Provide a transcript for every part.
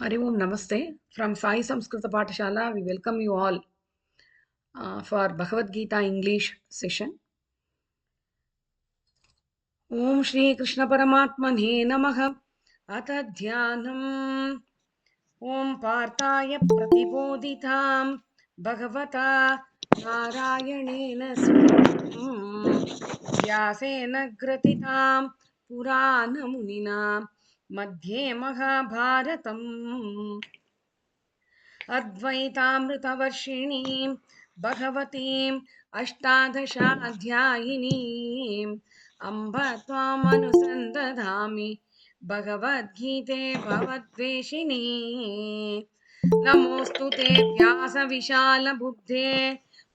Hari Om Namaste. From Sai Samskrita Pathashala, we welcome you all for Bhagavad Gita English session. Om Shri Krishna Paramatmane Namaha. Atha Dhyanam Om Partaya Pratibodhitam Bhagavata Narayanena Swam Vyasena Gratitam Purana Munina Madhye Mahabharatam अद्वैतामृतवर्षिणीं भगवतीम् अष्टादशाध्यायिनीम् अम्ब त्वामनुसन्दधामि भगवद्गीते भवद्वेषिणी नमोऽस्तु ते व्यासविशालबुद्धे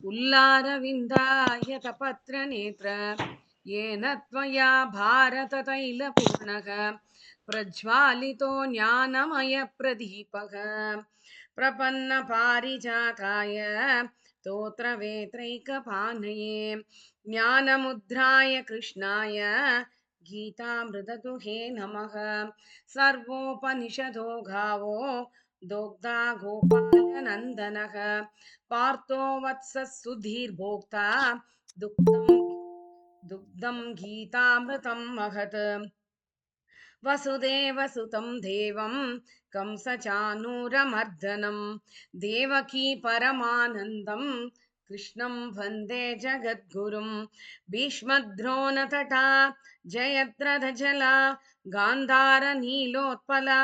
उल्लारविन्दायतपत्रनेत्र येन त्वया भारततैलपूर्णः प्रज्वालितो ज्ञानमयप्रदीपः प्रपन्नपारिजाताय स्तोत्रवेत्रैकपाणये ज्ञानमुद्राय कृष्णाय गीतामृतदुहे नमः सर्वोपनिषदो गावो दोग्धा गोपालनन्दनः पार्थो वत्सः सुधीर्भोक्ता दुग्धं गीतामृतं महत् वसुदेवसुतं देवं कंसचानूरमर्दनं देवकी परमानन्दं कृष्णं वन्दे जगद्गुरुं भीष्मद्रोणतटा जयद्रथजला गान्धारनीलोत्पला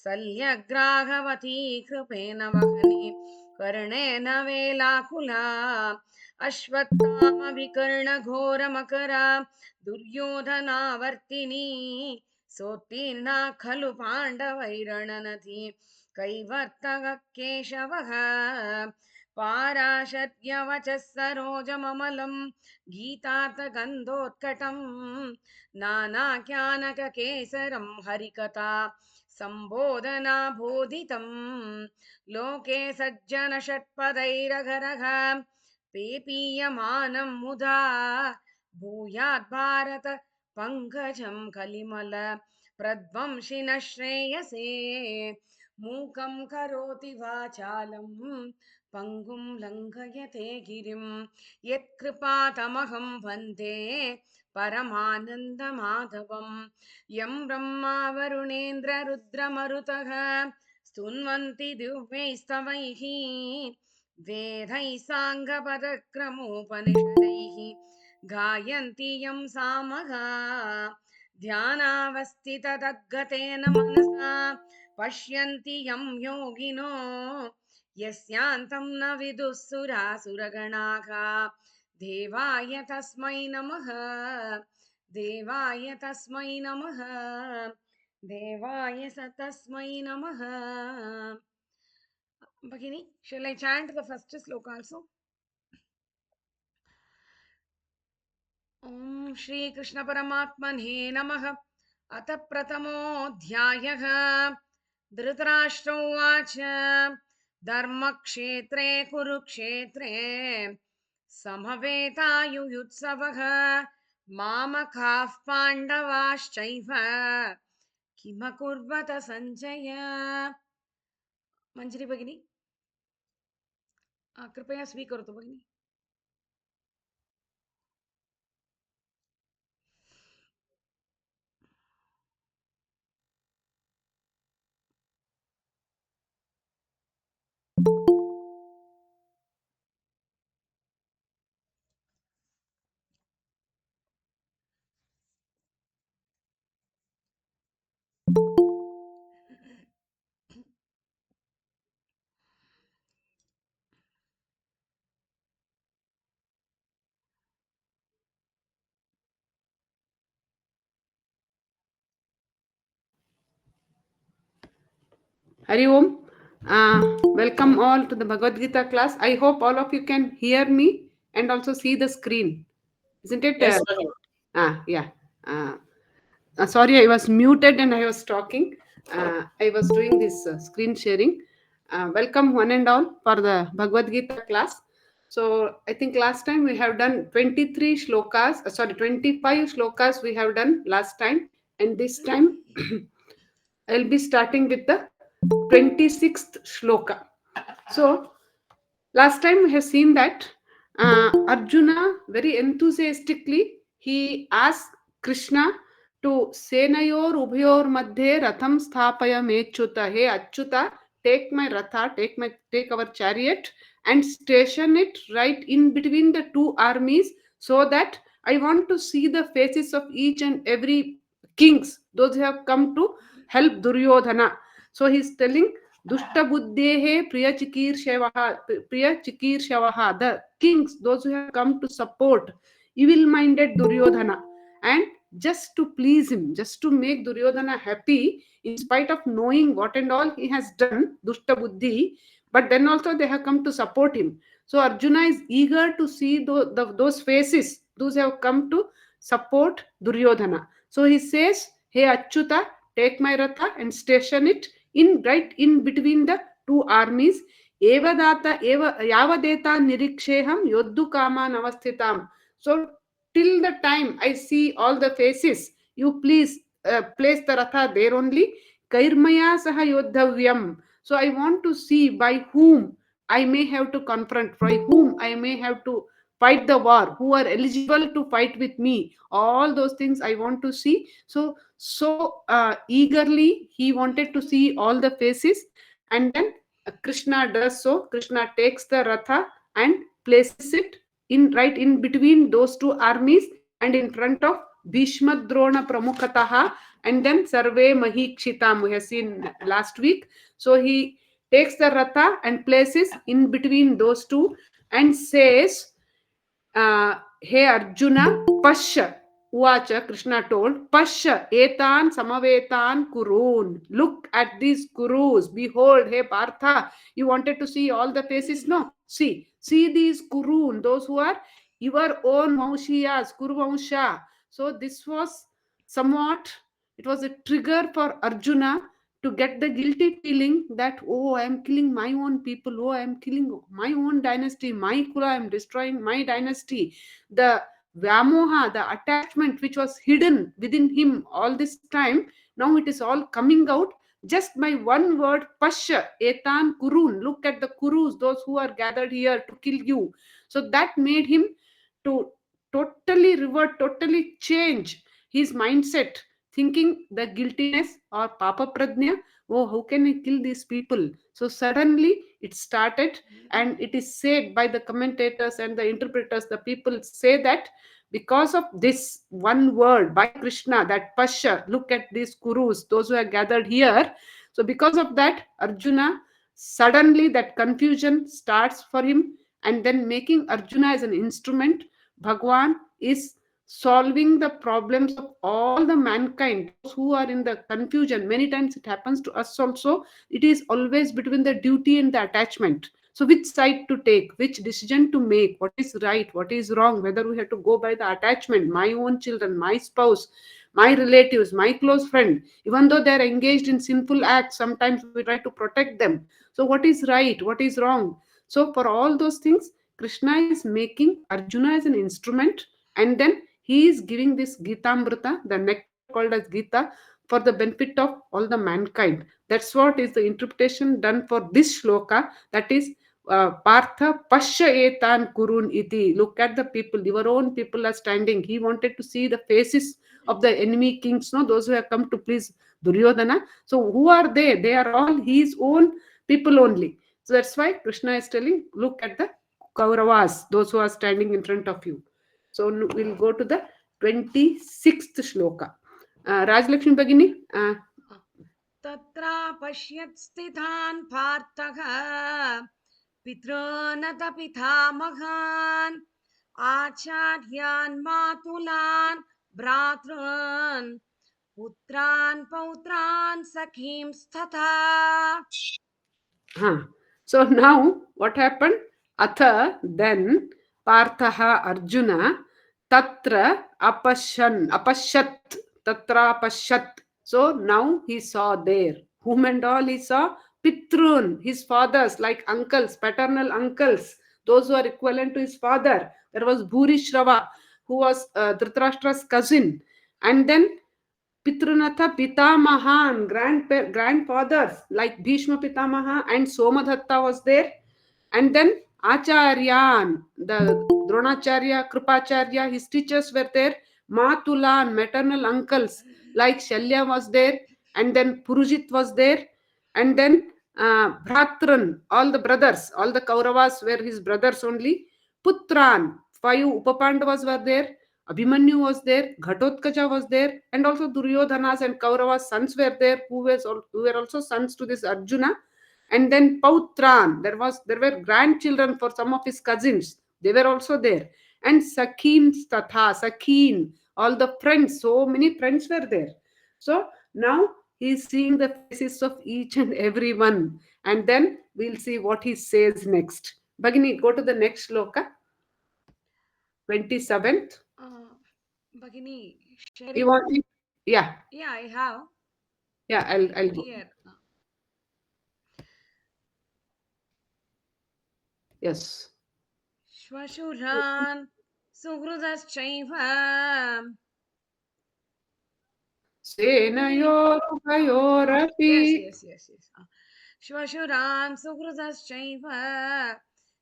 शल्यग्राहवती कृपेण वहनि कर्णेन वेलाकुला अश्वत्थामविकर्णघोरमकरा दुर्योधनावर्तिनी सोत्तीर्णा खलु पाण्डवैरणनति कैवर्तः केशवः पाराशर्यवचः सरोजममलं गीतार्थगन्धोत्कटं नानाज्ञानककेसरं हरिकथा सम्बोधना बोधितं लोके सज्जनषट्पदैरघरः पेपीयमानं मुदा भूयात् भारत पङ्कजं कलिमल प्रध्वंसिनः श्रेयसे मूकं करोति वाचालं पङ्गुं लङ्घयते गिरिं यत्कृपातमहं वन्दे परमानन्दमाधवं यं ब्रह्मा वरुणेन्द्ररुद्रमरुतः स्तुन्वन्ति दिव्यैस्तवैः वेदैः साङ्गपदक्रमोपनिषदैः गायन्ति यं सामगा ध्यानावस्थिततद्गतेन मनसा पश्यन्ति यं योगिनो यस्यान्तं न विदुः सुरासुरगणाः देवाय तस्मै नमः देवाय तस्मै नमः देवाय तस्मै नमः. Bhagini, shall I chant the first sloka also? ॐ श्रीकृष्णपरमात्मने नमः। अथ प्रथमोऽध्यायः। धृतराष्ट्र उवाच धर्मक्षेत्रे कुरुक्षेत्रे समवेतायुयुत्सवः मामकाः पाण्डवाश्चैव किमकुर्वत सञ्जय। मञ्जरी भगिनी कृपया स्वीकरोतु भगिनी। Hari Om. Welcome all to the Bhagavad Gita class. I hope all of you can hear me and also see the screen. Isn't it? Yes, madam. Yeah. Sorry, I was muted and I was talking. I was doing this screen sharing. Welcome one and all for the Bhagavad Gita class. So I think last time we have done 23 shlokas, 25 shlokas we have done last time. And this time I'll be starting with the 26th shloka. So last time we have seen that Arjuna very enthusiastically he asked Krishna to Senayor Ubhayor Madhye Ratham Sthapaya Mechuta. Hey Achyuta, take my Ratha, take our chariot and station it right in between the two armies, so that I want to see the faces of each and every kings, those who have come to help Duryodhana. So he's telling Dushta Priya Chikirshavaha, the kings, those who have come to support evil minded Duryodhana, and just to please him, just to make Duryodhana happy, in spite of knowing what and all he has done, Dushta Buddhi, but then also they have come to support him. So Arjuna is eager to see those faces, those who have come to support Duryodhana. So he says, Hey Achyuta, take my Ratha and station it in right in between the two armies. Evadata eva yavadeta niriksheham yoddu kama navasthitam. So till the time I see all the faces, you please place the Ratha there only. Kairmaya saha yodhavyam. So I want to see by whom I may have to confront, by whom I may have to fight the war, who are eligible to fight with me. All those things I want to see. So eagerly he wanted to see all the faces, and then Krishna does so. Krishna takes the Ratha and places it in right in between those two armies and in front of Bhishma Drona Pramukhataha, and then Sarve Mahikshitam, we have seen last week. So he takes the Ratha and places in between those two and says, Hey Arjuna, Pasha. Uvacha, Krishna told, Pasha, Etan Samavetan Kurun. Look at these Kurus. Behold, hey Partha, you wanted to see all the faces? No. See these Kurun, those who are your own Maushiyas, Kuruvamsha. So this was somewhat, it was a trigger for Arjuna to get the guilty feeling that, oh, I am killing my own people, oh, I am killing my own dynasty, my kula, I am destroying my dynasty. The Vyamoha, the attachment which was hidden within him all this time, now it is all coming out just by one word, Pasha, Etan Kurun. Look at the Kurus, those who are gathered here to kill you. So that made him to totally revert, totally change his mindset, thinking the guiltiness or Papa Pradnya, oh, how can I kill these people? So suddenly it started, and it is said by the commentators and the interpreters, the people say that because of this one word by Krishna, that Pasha, look at these Kurus, those who are gathered here. So because of that, Arjuna, suddenly that confusion starts for him, and then making Arjuna as an instrument, Bhagwan is solving the problems of all the mankind, those who are in the confusion. Many times it happens to us also. It is always between the duty and the attachment. So which side to take, which decision to make, what is right, what is wrong, whether we have to go by the attachment, my own children, my spouse, my relatives, my close friend, even though they are engaged in sinful acts, sometimes we try to protect them. So what is right, what is wrong? So for all those things, Krishna is making Arjuna as an instrument, and then he is giving this Gitamrita, the nectar called as Gita, for the benefit of all the mankind. That's what is the interpretation done for this shloka. That is, Partha Pasha Etan Kurun iti. Look at the people, your own people are standing. He wanted to see the faces of the enemy kings, no, those who have come to please Duryodhana. So who are they? They are all his own people only. So that's why Krishna is telling, look at the Kauravas, those who are standing in front of you. So we'll go to the 26th shloka. Rajlakshmi Bhagini. तत्र पश्यत् स्थितान् पार्थः पितॄनदपितामहान् आचार्यान् मातुलान् भ्रातॄन् पुत्रान् पौत्रान् सखींस्तथा. So now what happened? Atha, then Parthaha Arjuna Tatra Apashat, Tatra Apashat. So now he saw there. Whom and all he saw? Pitrun, his fathers, like uncles, paternal uncles, those who are equivalent to his father. There was Bhurishrava, who was Dhritarashtra's cousin. And then Pitrunatha Pitamahan, grandfathers like Bhishma Pitamaha and Somadatta was there. And then Acharyan, the Dronacharya, Kripacharya, his teachers were there. Matulan, maternal uncles like Shalya was there. And then Purujit was there. And then Bhratran, all the brothers, all the Kauravas were his brothers only. Putran, 5 Upapandavas were there. Abhimanyu was there, Ghatotkacha was there, and also Duryodhana's and Kauravas' sons were there, who were also sons to this Arjuna. And then Pautran, there were grandchildren for some of his cousins. They were also there. And Sakin Statha, Sakin, all the friends, so many friends were there. So now he's seeing the faces of each and every one. And then we'll see what he says next. Bhagini, go to the next sloka, 27th. Bhagini, You sharing. want me? Yeah, Yeah, I have yeah, I'll go. here. Yes. Shvashuran Suhrudaschaiva. Senayorupayorapi. Yes. Shvashuran Suhrudaschaiva.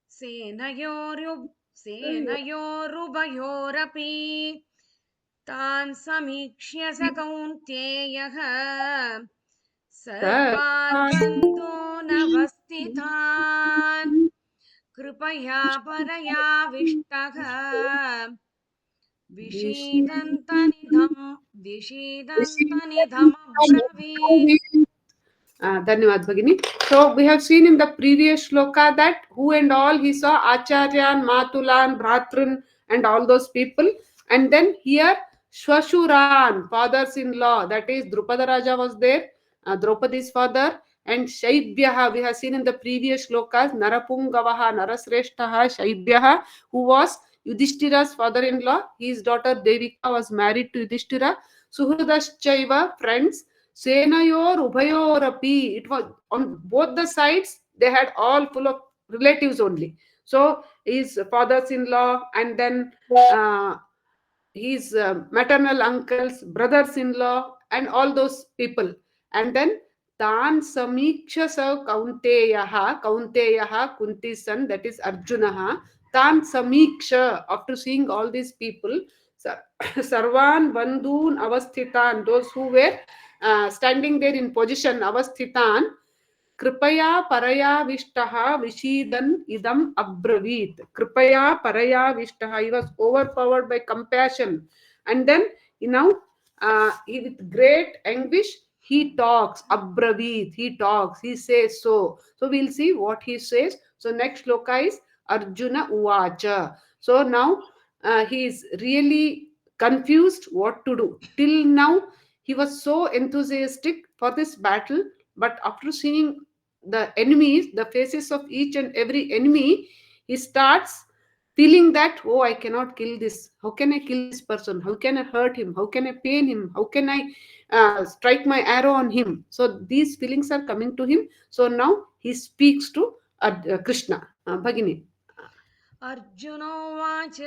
Senayorubayorapi. Tan samikshya sa kaunteyah. Sarvan bandhunavastithan. कृपया परयाविष्टः विषीदन्तनिधमब्रवीत्. Dhanyavad Bhagini. So we have seen in the previous shloka that who and all he saw Acharyan, Matulan, Bhratran, and all those people. And then here Shwashuran, fathers-in-law, that is Drupada Raja was there, Draupadi's father, and Shaibhyaha, we have seen in the previous shlokas, Narapungavaha, Narasreshtaha, Shaibhyaha, who was Yudhishthira's father-in-law. His daughter Devika was married to Yudhishthira. Suhrudaschaiva, friends. Senayor Ubhayorapi. It was on both the sides, they had all full of relatives only. So his fathers in law, and then uh, his maternal uncles, brothers in law, and all those people. And then Tan Samiksha Sa Kaunteyaha, Kunti's son, that is Arjunaha. Tan Samiksha, after seeing all these people, Sarvan Bandhun Avasthitan, those who were standing there in position, Avasthitan, Kripaya Paraya Vishtaha Vishidan Idam Abravit. Kripaya Paraya Vishtaha. He was overpowered by compassion. And then, with great anguish, he talks. Abravit. He talks. He says so. So we'll see what he says. So next shloka is Arjuna Uvacha. So now he is really confused what to do. Till now, he was so enthusiastic for this battle, but after seeing the enemies, the faces of each and every enemy, he starts feeling that, oh, I cannot kill this. How can I kill this person? How can I hurt him? How can I pain him? How can I strike my arrow on him? So these feelings are coming to him. So now he speaks to Krishna. Bhagini. अर्जुनोवाच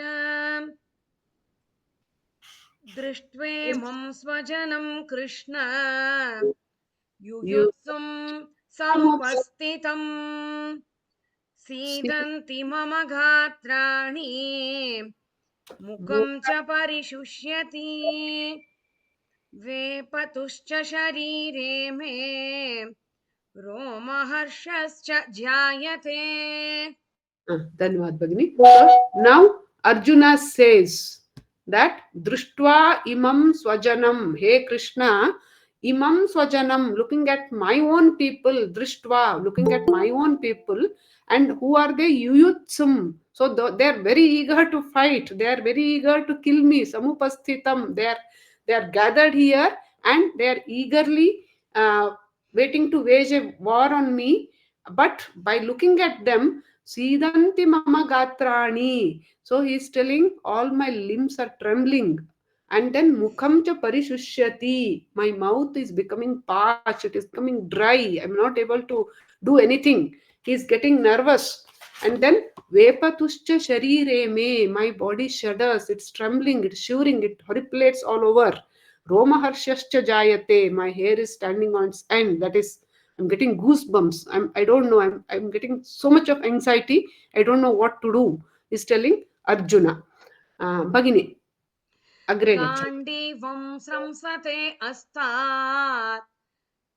दृष्ट्वेमं स्वजनं Krishna You युयुत्सुं समुपस्थितं सीदन्ति मम गात्राणि मुखं च परिशुष्यति वेपतुश्च शरीरे मे रोमहर्षश्च जायते. Dhanyavad Bhagini. So now Arjuna says that Drishtva imam swajanam. Hey Krishna, imam swajanam, looking at my own people, Drishtva, looking at my own people, and who are they? Yuyutsum. So they are very eager to fight. They are very eager to kill me. Samupasthitam. They are gathered here and they are eagerly waiting to wage a war on me. But by looking at them, Sidanti mama gatrani. So he is telling all my limbs are trembling. And then mukham cha parishusyati. My mouth is becoming parched, it is becoming dry. I'm not able to do anything. He is getting nervous. And then vepatuscha sharire me. My body shudders, it's trembling, it's shivering, it horripilates all over. Romaharshascha jayate, my hair is standing on its end. That is, I'm getting goosebumps. I don't know. I'm getting so much of anxiety. I don't know what to do. He's telling Arjuna. Bhagini, agre gaccha. गाण्डीवं स्रंसते अस्तात्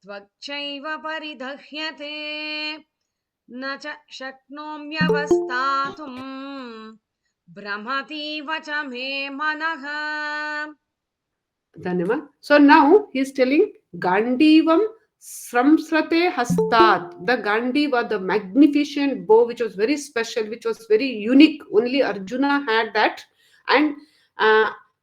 त्वच्चैव परिदह्यते न च शक्नोम्यवस्थातुं भ्रमतीव च मे मनः. Dhanyavad. So now he's telling Gandivam Sramsrate Hastat. The Gandiva, the magnificent bow, which was very special, which was very unique. Only Arjuna had that. And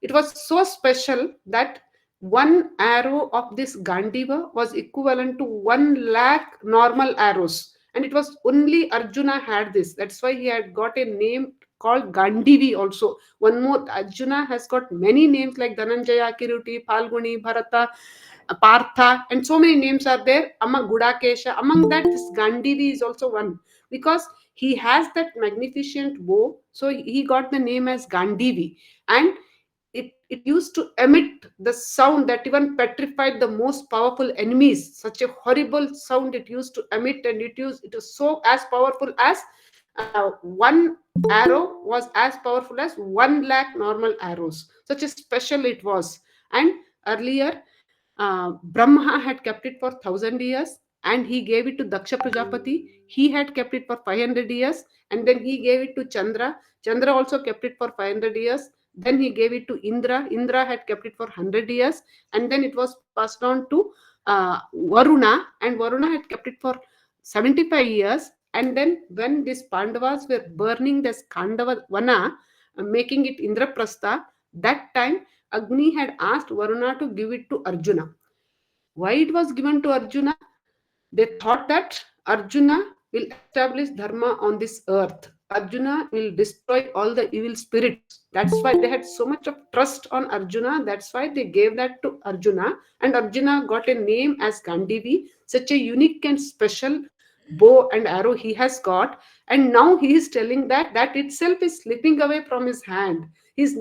it was so special that one arrow of this Gandiva was equivalent to 1 lakh normal arrows. And it was only Arjuna had this. That's why he had got a name called Gandivi also. One more, Arjuna has got many names like Dhananjaya, Kiruti, Phalguni, Bharata, Partha, and so many names are there. Gudakesha. Among that, this Gandivi is also one because he has that magnificent bow. So he got the name as Gandivi. And it used to emit the sound that even petrified the most powerful enemies. Such a horrible sound it used to emit, and it was so as powerful as one arrow was as powerful as 1 lakh normal arrows. Such a special it was. And earlier, Brahma had kept it for 1,000 years, and he gave it to Daksha Prajapati. He had kept it for 500 years, and then he gave it to Chandra. Chandra also kept it for 500 years. Then he gave it to Indra. Indra had kept it for 100 years, and then it was passed on to Varuna, and Varuna had kept it for 75 years. And then when these Pandavas were burning this Kandava Vana, making it Indraprastha, that time Agni had asked Varuna to give it to Arjuna. Why it was given to Arjuna? They thought that Arjuna will establish dharma on this earth. Arjuna will destroy all the evil spirits. That's why they had so much of trust on Arjuna. That's why they gave that to Arjuna. And Arjuna got a name as Gandivi, such a unique and special bow and arrow he has got. And now he is telling that that itself is slipping away from his hand. He's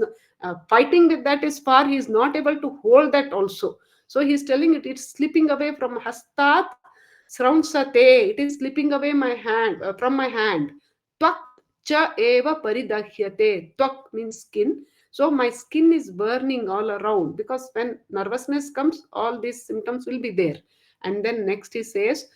fighting with that is far. He is not able to hold that also. So he's telling it, it's slipping away from Hastat Sramsate. It is slipping away my hand from my hand. Twak cha eva paridahyate. Twak means skin. So my skin is burning all around because when nervousness comes, all these symptoms will be there. And then next he says,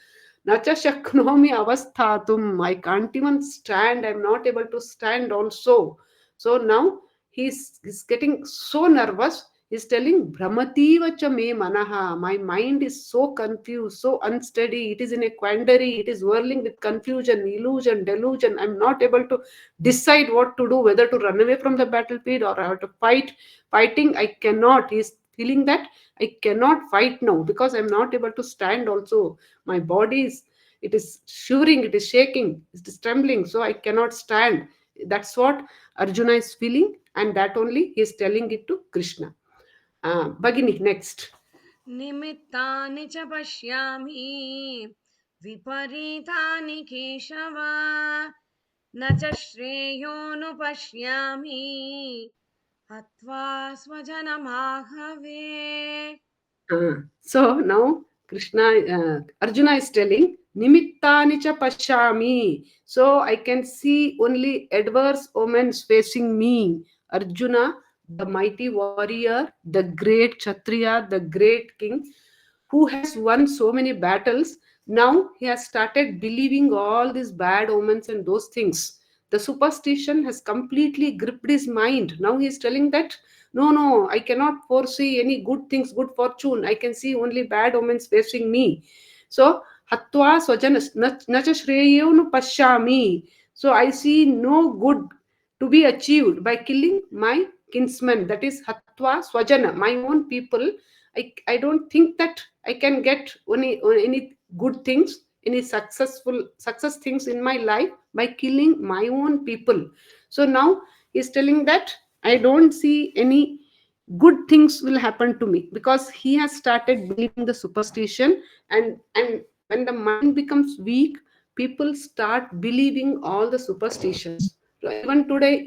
Nacha shaknomi avasthatum. I can't even stand. I'm not able to stand also. So now he's getting so nervous. He's telling Brahmati vacha me manaha. My mind is so confused, so unsteady. It is in a quandary. It is whirling with confusion, illusion, delusion. I'm not able to decide what to do, whether to run away from the battlefield or how to fight. Fighting, I cannot. He's feeling that I cannot fight now because I'm not able to stand also. My body is, it is shivering, it is shaking, it is trembling, so I cannot stand. That's what Arjuna is feeling, and that only he is telling it to Krishna. Bhagini, next. निमित्तानि च पश्यामि विपरीतानि केशव न च श्रेयोनुपश्यामि हत्वा स्वजनमाहवे. So now Krishna, Arjuna is telling, Nimittani cha pashyami. So I can see only adverse omens facing me. Arjuna, the mighty warrior, the great Kshatriya, the great king, who has won so many battles. Now he has started believing all these bad omens and those things. The superstition has completely gripped his mind. Now he is telling that no, I cannot foresee any good things, good fortune. I can see only bad omens facing me. So hatva swajana nacha shreyonu pashyami. So I see no good to be achieved by killing my kinsmen. That is hatva swajana, my own people. I don't think that I can get any good things, any success things in my life by killing my own people. So now he's telling that I don't see any good things will happen to me because he has started believing the superstition. And when the mind becomes weak, people start believing all the superstitions. So even today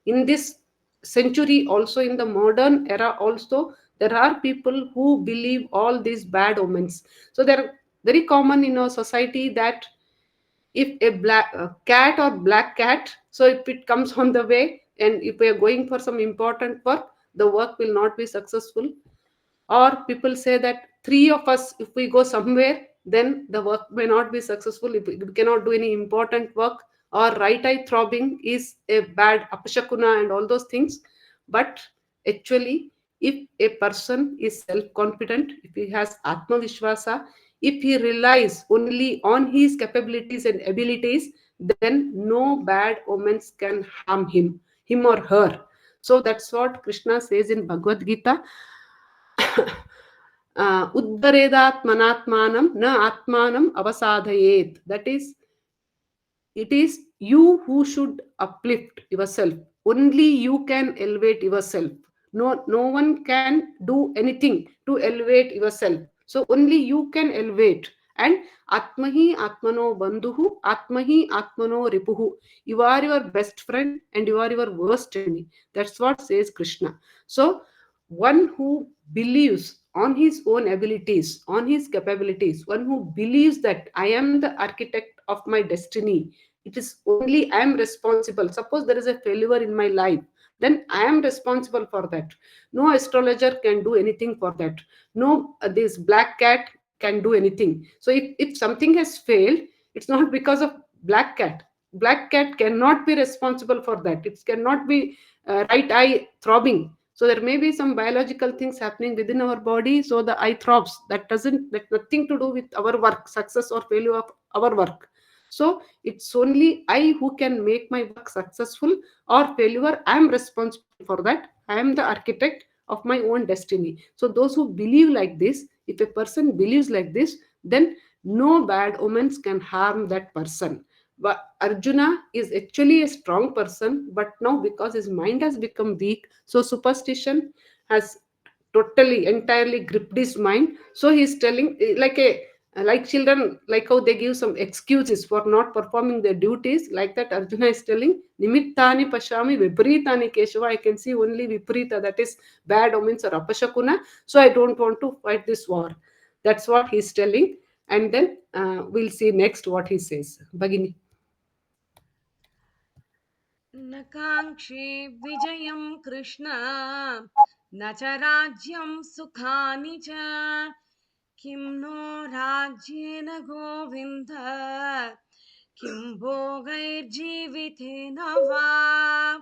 in this century, also in the modern era also, There are people who believe all these bad omens. So they're very common in our society that if a black cat or black cat, so if it comes on the way and if we are going for some important work, the work will not be successful. Or people say that three of us, if we go somewhere, then the work may not be successful, if we cannot do any important work. Or right eye throbbing is a bad apashakuna and all those things. But actually, if a person is self confident, if he has atma vishwasa, if he relies only on his capabilities and abilities, then no bad omens can harm him or her. So that's what Krishna says in Bhagavad Gita. Uddharedatmanatmanam na atmanam avasadhayet. That is, it is you who should uplift yourself. Only you can elevate yourself. No one can do anything to elevate yourself. So only you can elevate. And atmahi atmano bandhuhu, atmahi atmano ripuhu. You are your best friend and you are your worst enemy. That's what says Krishna. So one who believes on his own abilities, on his capabilities, one who believes that I am the architect of my destiny, it is only I am responsible. Suppose there is a failure in my life, then I am responsible for that. No astrologer can do anything for that. No, this black cat can do anything. So if something has failed, it's not because of black cat. Black cat cannot be responsible for that. It cannot be right eye throbbing. So there may be some biological things happening within our body, so the eye throbs. That nothing to do with our work, success or failure of our work. So it's only I who can make my work successful or failure. I am responsible for that. I am the architect of my own destiny. So those who believe like this, if a person believes like this, then no bad omens can harm that person. But Arjuna is actually a strong person, but now because his mind has become weak, so superstition has totally entirely gripped his mind. So he's telling like children, like how they give some excuses for not performing their duties, like that Arjuna is telling nimittani pashami viparitani keshava. I can see only viparita, that is bad omens or apashakuna, so I don't want to fight this war. That's what he's telling. And then we'll see next what he says. Bhagini. न काङ्क्षे विजयं कृष्ण न च राज्यं सुखानि च किं no राज्येन Govind किं भोगैर्जीवितेन वा.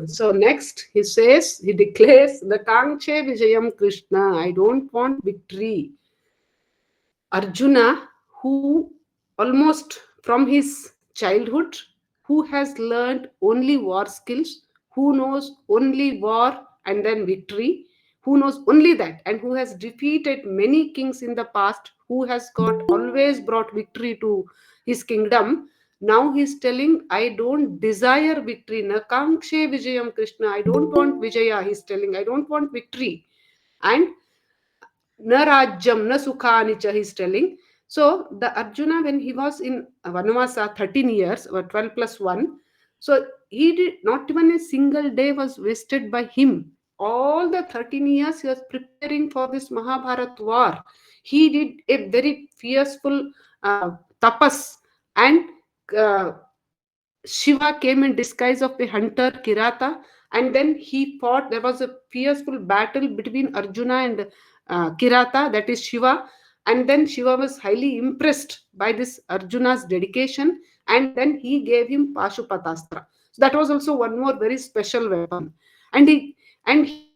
So next he says, he declares, the Kankshe Vijayam Krishna, I don't want victory. Arjuna, who almost from his childhood, who has learned only war skills, who knows only war and then victory, who knows only that, and who has defeated many kings in the past, who has got always brought victory to his kingdom. Now he's telling, I don't desire victory. Nakankshe Vijayam Krishna. I don't want Vijaya. He's telling, I don't want victory. And na rajyam na sukhani cha, he's telling. So the Arjuna, when he was in vanavasa 13 years or 12 plus 1, so he did not even a single day was wasted by him. All the 13 years he was preparing for this Mahabharat war. He did a very fearful tapas. And uh, Shiva came in disguise of a hunter, Kirata, and then he fought. There was a fearful battle between Arjuna and Kirata, that is Shiva. And then Shiva was highly impressed by this Arjuna's dedication, and then he gave him Pashupatastra. So that was also one more very special weapon. And he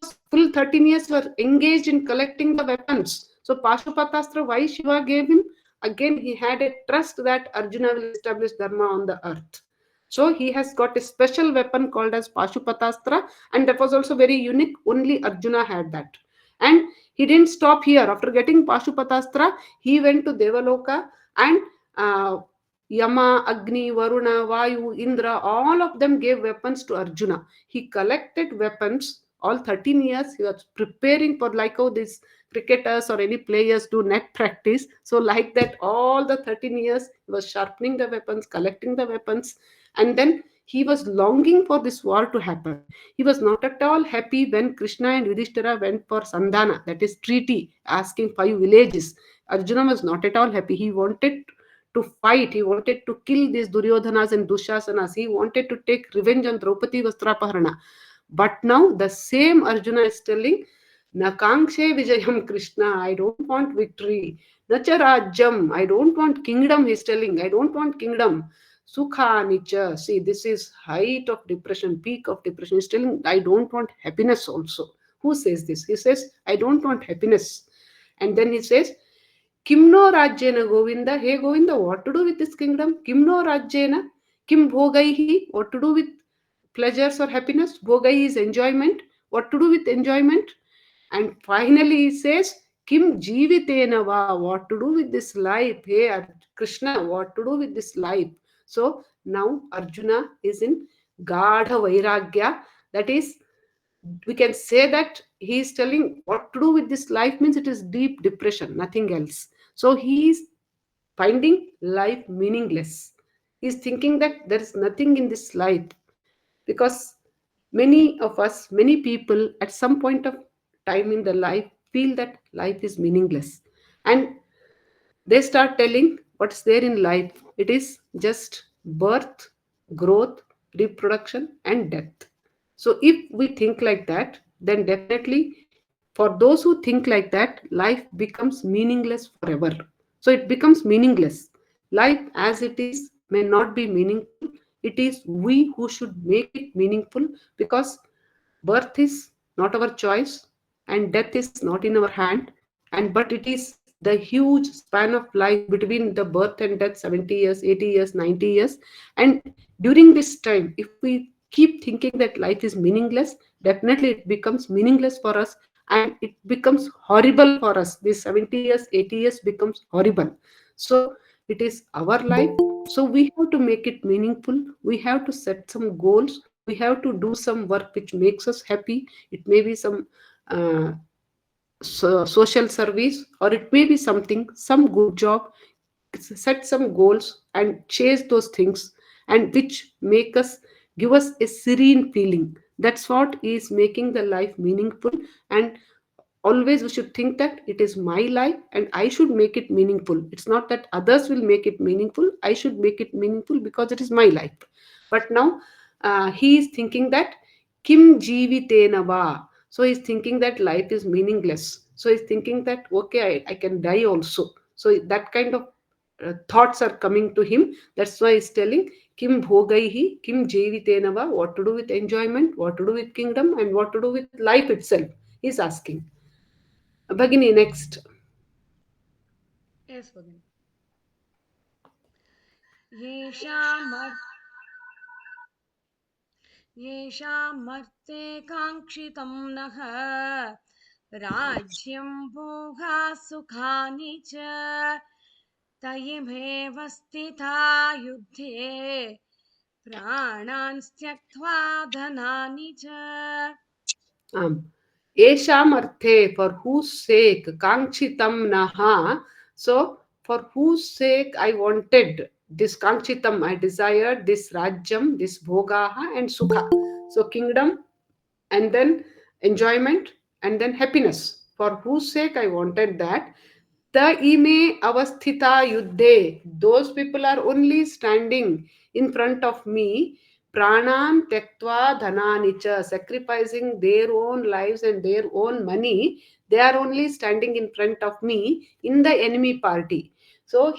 was full 13 years were engaged in collecting the weapons. So Pashupatastra, why Shiva gave him? Again, he had a trust that Arjuna will establish Dharma on the earth. So he has got a special weapon called as Pashupatastra, and that was also very unique. Only Arjuna had that. And he didn't stop here. After getting Pashupatastra, he went to Devaloka, and Yama, Agni, Varuna, Vayu, Indra, all of them gave weapons to Arjuna. He collected weapons all 13 years. He was preparing for, like how these cricketers or any players do net practice. So like that, all the 13 years he was sharpening the weapons, collecting the weapons, and then He was longing for this war to happen. He was not at all happy when Krishna and Yudhishthira went for Sandhana, that is treaty, asking 5 villages. Arjuna was not at all happy. He wanted to fight. He wanted to kill these Duryodhanas and Dushasanas. He wanted to take revenge on Draupadi Vastrapaharana. But now the same Arjuna is telling, Nakankshe Vijayam Krishna, I don't want victory. Nacha Rajyam, I don't want kingdom, he's telling. I don't want kingdom. Sukha Nicha. See, this is height of depression, peak of depression. He's telling, I don't want happiness also. Who says this? He says, I don't want happiness. And then he says, Kimno Rajyena Govinda. Hey Govinda, what to do with this kingdom? Kimno Rajyena. Kim Bhogaihi. What to do with pleasures or happiness? Bhogai is enjoyment. What to do with enjoyment? And finally he says, Kim Jivitena va. What to do with this life? Hey Krishna, what to do with this life? So now Arjuna is in Gadha Vairagya. That is, we can say that he is telling what to do with this life means it is deep depression, nothing else. So he is finding life meaningless. He is thinking that there is nothing in this life, because many of us, many people at some point of time in their life feel that life is meaningless, and they start telling what's there in life. It is just birth, growth, reproduction, and death. So, if we think like that, then definitely for those who think like that, life becomes meaningless forever. So, it becomes meaningless. Life as it is may not be meaningful. It is we who should make it meaningful, because birth is not our choice and death is not in our hand, and but it is the huge span of life between the birth and death, 70 years, 80 years, 90 years. And during this time, if we keep thinking that life is meaningless, definitely it becomes meaningless for us, and it becomes horrible for us. This 70 years, 80 years becomes horrible. So it is our life, so we have to make it meaningful. We have to set some goals. We have to do some work which makes us happy. It may be some uh, social service, or it may be something, some good job. Set some goals and chase those things, and which make us, give us a serene feeling. That's what is making the life meaningful. And always we should think that it is my life and I should make it meaningful. It's not that others will make it meaningful. I should make it meaningful because it is my life. But now he is thinking that kim jivitena va. So he's thinking that life is meaningless. So he's thinking that okay, I can die also. So that kind of thoughts are coming to him. That's why he's telling kim bhogaihi, kim jivitena va. What to do with enjoyment, what to do with kingdom, and what to do with life itself. He's asking. Bhagini, next. Yes, Bhagini. येषामर् येषामर्थे काङ्क्षितं नः राज्यं भोगा सुखानि च तयिमेव स्थिता युद्धे प्राणान् त्यक्त्वा धनानि च. Esham arthe, for whose sake, Kankchitam naha. So, for whose sake I wanted this Kankchitam, I desired this Rajyam, this Bhogaha and Sukha. So, kingdom, and then enjoyment, and then happiness. For whose sake I wanted that. The ime avasthita yuddhe. Those people are only standing in front of me. Pranam tektva dhananicha. Sacrificing their own lives and their own money. They are only standing in front of me in the enemy party. So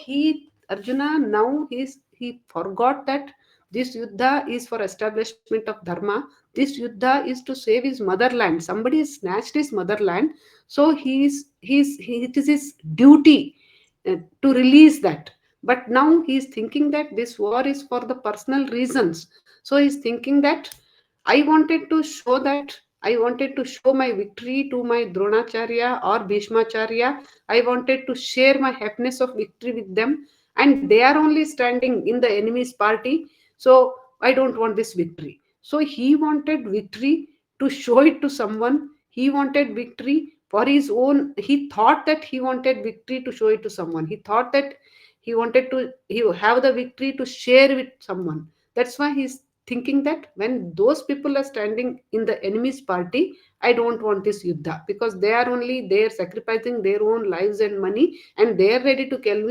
Arjuna, now he forgot that this yuddha is for establishment of dharma. This yuddha is to save his motherland. Somebody has snatched his motherland, so it is his duty to release that. But now he is thinking that this war is for the personal reasons. So he is thinking that I wanted to show that I wanted to show my victory to my Dronacharya or Bhishmacharya. I wanted to share my happiness of victory with them, and they are only standing in the enemy's party. So I don't want this victory. So he wanted victory to show it to someone. He wanted victory for his own. He thought that he wanted victory to show it to someone. He thought that he wanted to he have the victory to share with someone. That's why he's thinking that when those people are standing in the enemy's party, I don't want this yuddha, because they are only there sacrificing their own lives and money, and they are ready to kill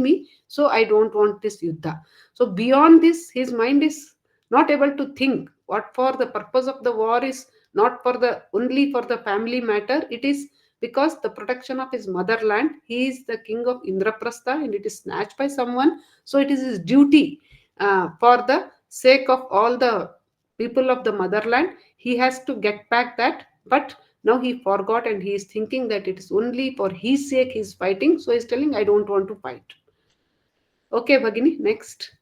me. So I don't want this yuddha. So beyond this, his mind is not able to think what for the purpose of the war is, not for the only for the family matter. It is because the protection of his motherland. He is the king of Indraprastha and it is snatched by someone. So it is his duty, for the sake of all the people of the motherland, he has to get back that. But now he forgot and he is thinking that it is only for his sake he is fighting. So he is telling, I don't want to fight. Okay, Bhagini, next.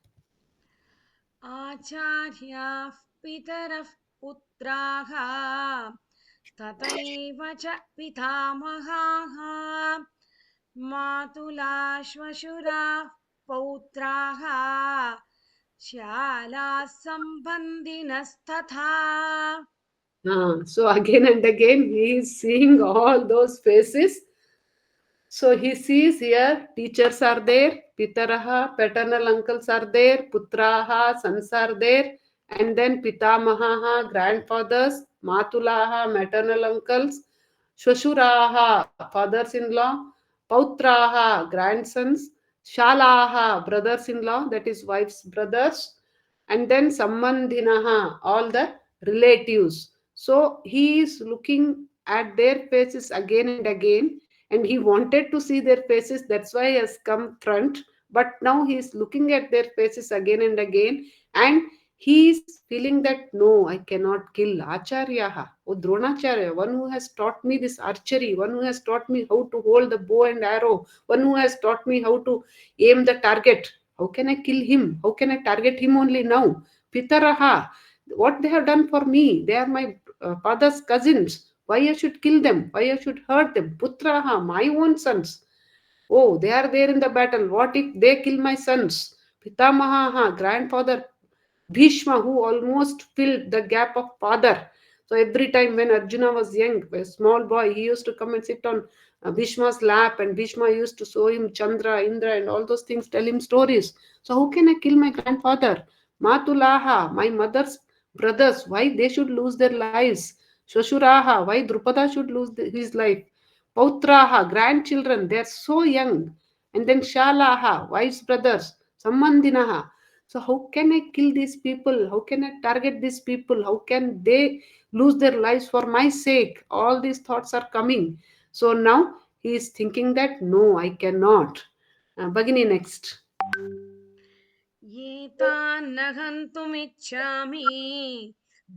आचार्याः पितरः पुत्राः तथैव च पितामहाः मातुला श्वशुराः पौत्राः शालाः सम्बन्धिनस्तथा. So again and again he is seeing all those faces. So he sees here teachers are there, pitaraha, paternal uncles are there, putraha, sons are there, and then pitamahaha, grandfathers, matulaha, maternal uncles, shwashuraha, fathers-in-law, pautraha, grandsons, shalaha, brothers-in-law, that is wife's brothers, and then sammandhinaha, all the relatives. So he is looking at their faces again and again, and he wanted to see their faces, that's why he has come front. But now he is looking at their faces again and again, and he is feeling that no, I cannot kill Acharyaha, or Dronacharya, one who has taught me this archery, one who has taught me how to hold the bow and arrow, one who has taught me how to aim the target. How can I kill him? How can I target him only now? Pitaraha, what they have done for me, they are my father's cousins. Why I should kill them? Why I should hurt them? Putraha, my own sons. Oh, they are there in the battle. What if they kill my sons? Pitamaha, grandfather Bhishma, who almost filled the gap of father. So every time when Arjuna was young, a small boy, he used to come and sit on Bhishma's lap, and Bhishma used to show him Chandra, Indra, and all those things, tell him stories. So how can I kill my grandfather? Matulaha, my mother's brothers, why they should lose their lives? Shashuraha, why Drupada should lose his life? Pautraha, grandchildren, they are so young. And then Shalaha, wife's brothers, Sammandinaha. So how can I kill these people? How can I target these people? How can they lose their lives for my sake? All these thoughts are coming. So now he is thinking that no, I cannot. Bhagini, next. ये तान्न हन्तुमिच्छामि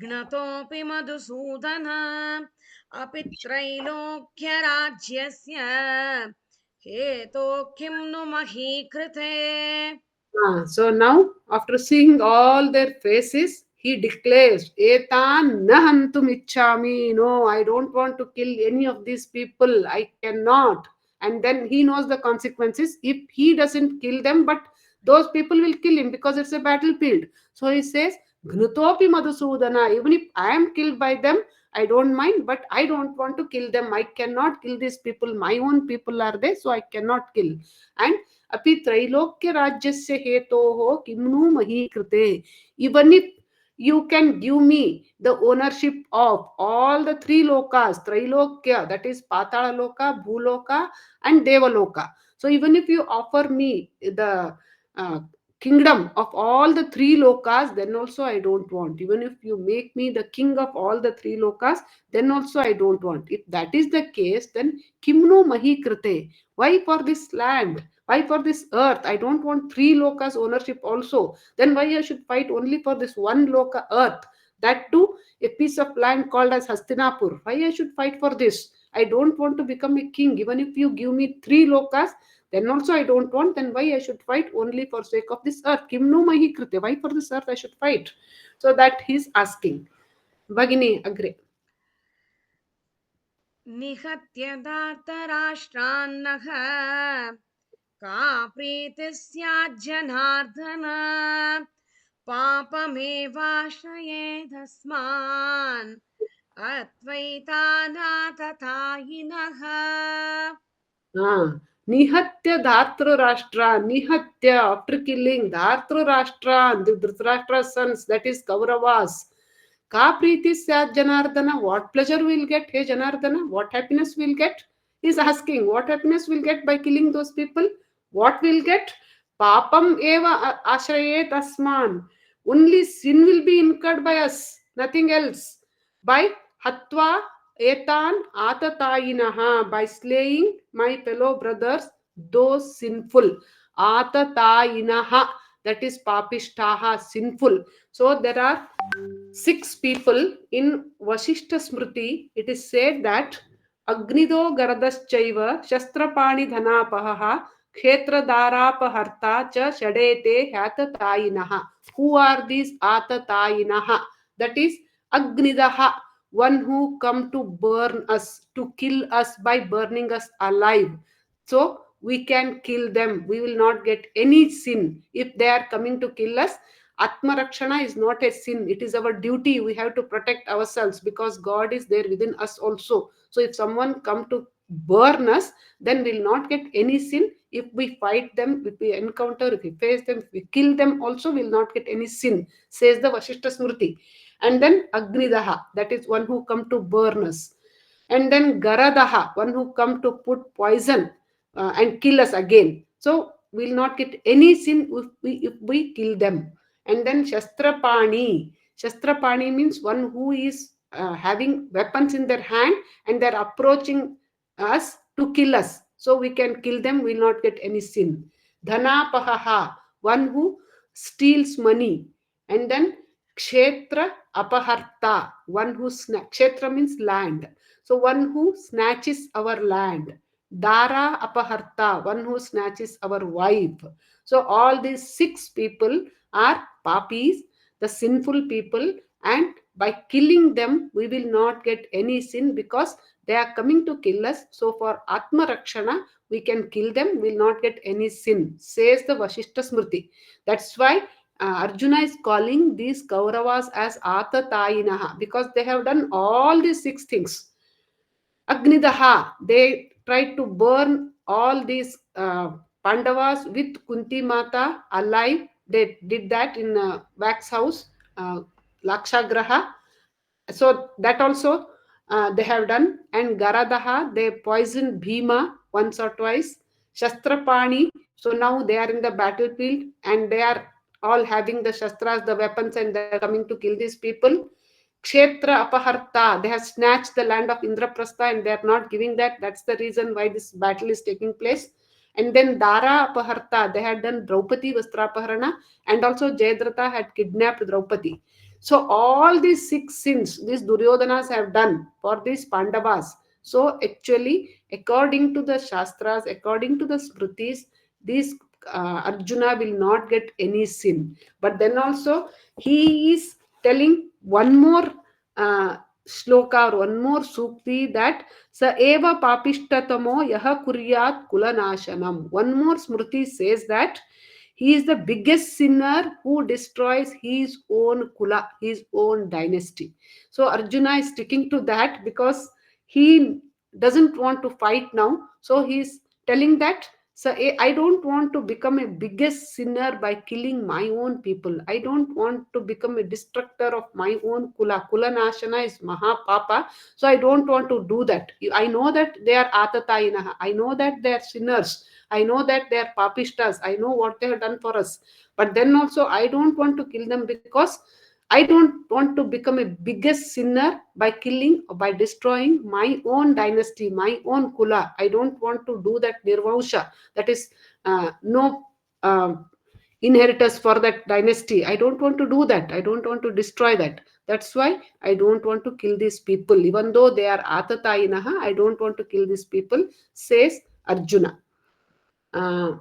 घ्नतोऽपि मधुसूदन अपि त्रैलोक्यराज्यस्य हेतो किं नु मही कृते. So now, after seeing all their faces, he declares, Etan nahantum ichchami. No, I don't want to kill any of these people. I cannot. And then he knows the consequences if he doesn't kill them, but those people will kill him because it's a battlefield. So he says, Gnutopi Madhusudana. Even if I am killed by them, I don't mind, but I don't want to kill them. I cannot kill these people. My own people are there, so I cannot kill. And अपि त्रैलोक्य राज्यस्य हेतोः किम्नु मही कृते. Even if you can give me the ownership of all the three lokas, Trailokya, that is Patala Loka, Bhuloka, and Devaloka. So even if you offer me the uh, kingdom of all the three lokas, then also I don't want. Even if you make me the king of all the three lokas, then also I don't want. If that is the case, then kimno mahi krite. Why for this land? Why for this earth? I don't want three lokas ownership also. Then why I should fight only for this one loka earth? That too, a piece of land called as Hastinapur. Why I should fight for this? I don't want to become a king. Even if you give me three lokas, then also I don't want. Then why I should fight only for sake of this earth? Kimnu mahi krite. Why for this earth I should fight? So that he's asking. Bhagini, agree. निहत्य धार्तराष्ट्रान्नः का प्रीतिः स्यात् Janardan पापमेवाश्रयेदस्मान् अद्वैतानाततायिनः. Nihatya Dhartrashtra, Nihatya, after killing Dhartrashtra, the Dhritarashtra's sons, that is Kauravas. Ka Priti Syat Janardana, what pleasure will get, hey Janardana? What happiness will get? He is asking, what happiness will get by killing those people? What will get? Papam eva ashrayet asman. Only sin will be incurred by us, nothing else. By Hatva etan atatayinaha, by slaying my fellow brothers, those sinful. Atatayinaha, that is papishtaha, sinful. So there are six people in Vashishta Smriti. It is said that Agnido Garadaschaiva Shastrapani Dhanapaha Kshetra Darapaharta Cha Shadete Hatatayinaha. Who are these Atatayinaha? That is Agnidaha, one who come to burn us, to kill us by burning us alive. So we can kill them. We will not get any sin if they are coming to kill us. Atma Rakshana is not a sin. It is our duty. We have to protect ourselves because God is there within us also. So if someone come to burn us, then we'll not get any sin. If we fight them, if we encounter, if we face them, if we kill them, also will not get any sin, says the Vashishta Smriti. And then Agnidaha, that is one who come to burn us. And then Garadaha, one who come to put poison and kill us again. So we'll not get any sin if we kill them. And then Shastrapani. Shastrapani means one who is having weapons in their hand and they're approaching us to kill us. So we can kill them, will not get any sin. Dhanapahaha, one who steals money. And then Kshetra Apaharta, one who Kshetra means land. So one who snatches our land. Dara Apaharta, one who snatches our wife. So all these six people are papis, the sinful people, and by killing them, we will not get any sin because they are coming to kill us. So for Atma Rakshana, we can kill them, will not get any sin, says the Vashishta Smriti. That's why Arjuna is calling these Kauravas as Atatayinaha because they have done all these six things. Agnidaha, they tried to burn all these Pandavas with Kunti Mata alive. They did that in a wax house, uh, Lakshagraha. So that also they have done. And Garadaha, they poisoned Bhima once or twice. Shastrapani, so now they are in the battlefield and they are all having the shastras, the weapons, and they are coming to kill these people. Kshetra Apaharta, they have snatched the land of Indraprastha and they are not giving that. That's the reason why this battle is taking place. And then Dara Apaharta, they had done Draupadi Vastrapaharana, and also Jayadratha had kidnapped Draupadi. So all these six sins these Duryodanas have done for these Pandavas. So actually, according to the Shastras, according to the Smritis, these Arjuna will not get any sin. But then also he is telling one more shloka or one more sukti that sa eva papishtatamo yaha kuryat kulanashanam. One more smriti says that he is the biggest sinner who destroys his own kula, his own dynasty. So Arjuna is sticking to that because he doesn't want to fight now. So he is telling that, so I don't want to become a biggest sinner by killing my own people. I don't want to become a destructor of my own kula. Kula Nashana is Mahapapa. So I don't want to do that. I know that they are Atatayinaha. I know that they are sinners. I know that they are papishtas. I know what they have done for us. But then also I don't want to kill them because I don't want to become a biggest sinner by killing or by destroying my own dynasty, my own kula. I don't want to do that nirvausha. That is no inheritors for that dynasty. I don't want to do that. I don't want to destroy that. That's why I don't want to kill these people. Even though they are atatayinaha, I don't want to kill these people, says Arjuna. Uh,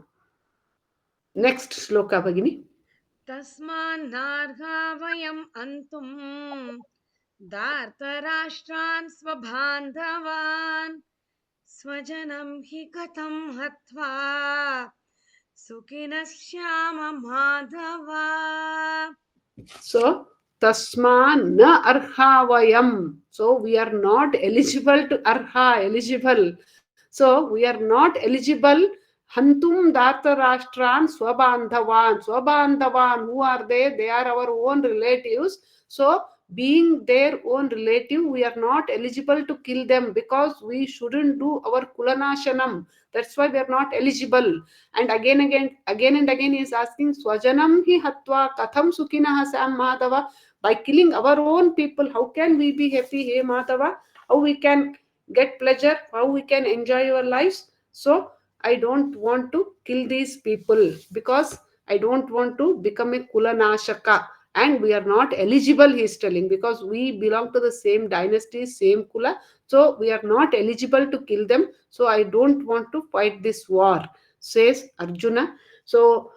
Next shloka, Bhagini. तस्मान्नार्हा वयम् अन्तुम् धार्तराष्ट्रान् स्वबान्धवान् स्वजनं हि कथं हत्वा सुखिनः Shyam Madhav. So, tasma na arha vayam. So, we are not eligible to arha, eligible. So we are not eligible. Hantum Dhartarashtran Swabandhavan. Swabandhavan, who are they? They are our own relatives. So, being their own relative, we are not eligible to kill them because we shouldn't do our kulanashanam. That's why we are not eligible. And again and again, he is asking Swajanam hi hatva katham sukhinah sam Madhava. By killing our own people, how can we be happy, hey Madhava? How we can get pleasure, how we can enjoy our lives? So I don't want to kill these people because I don't want to become a kulanashaka, and we are not eligible, he is telling, because we belong to the same dynasty, same kula, so we are not eligible to kill them. So I don't want to fight this war, says Arjuna. So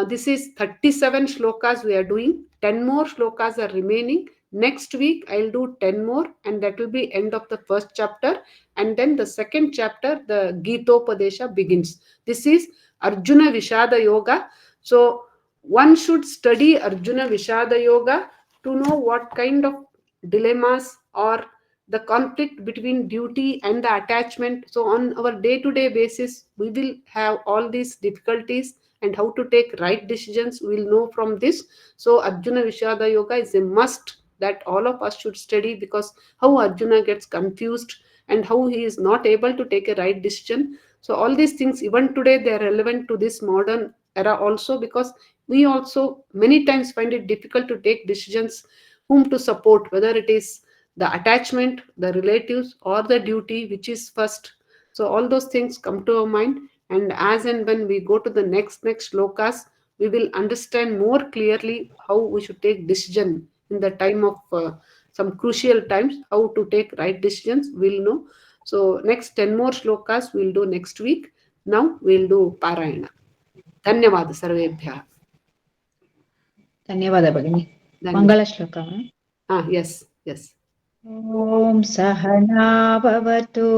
this is 37 shlokas we are doing. 10 more shlokas are remaining. Next week I'll do 10 more, and that will be end of the first chapter. And then the second chapter, the Gitopadesha, begins. This is Arjuna Vishada Yoga. So one should study Arjuna Vishada Yoga to know what kind of dilemmas or the conflict between duty and the attachment. So on our day-to-day basis, we will have all these difficulties, and how to take right decisions we will know from this. So Arjuna Vishada Yoga is a must that all of us should study, because how Arjuna gets confused and how he is not able to take a right decision. So all these things, even today, they are relevant to this modern era also, because we also many times find it difficult to take decisions, whom to support, whether it is the attachment, the relatives, or the duty, which is first. So all those things come to our mind, and as and when we go to the next shlokas, we will understand more clearly how we should take decision in the time of some crucial times, how to take right decisions, we'll know. So next 10 more shlokas we'll do next week. Now we'll do Parayana. Dhanyavad Sarvebhyah. धन्यवाद भगिनी Dhanyavad. मङ्गलश्लोकः Yes, yes. ॐ सहनाववतु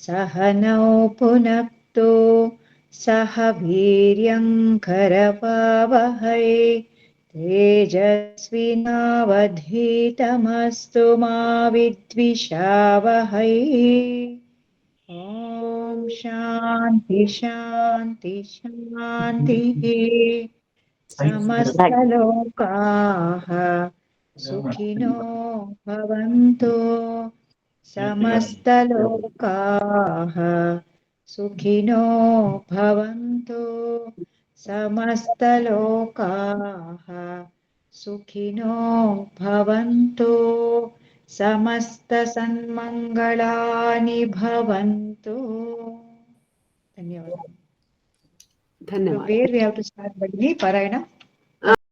सहनौ पुनक्तु सह वीर्यङ्करवावहै तेजस्विनावधीतमस्तु मा विद्विषावहै ॐ शान्ति शान्ति शान्तिः समस्तलोकाः सुखिनो भवन्तु समस्तलोकाः सुखिनो भवन्तु समस्तलोकाः सुखिनो भवन्तु समस्तसन्मङ्गलानि भवन्तु धन्यवादः. So Dhanyavad. where we have to start, Bhagini? Parayana?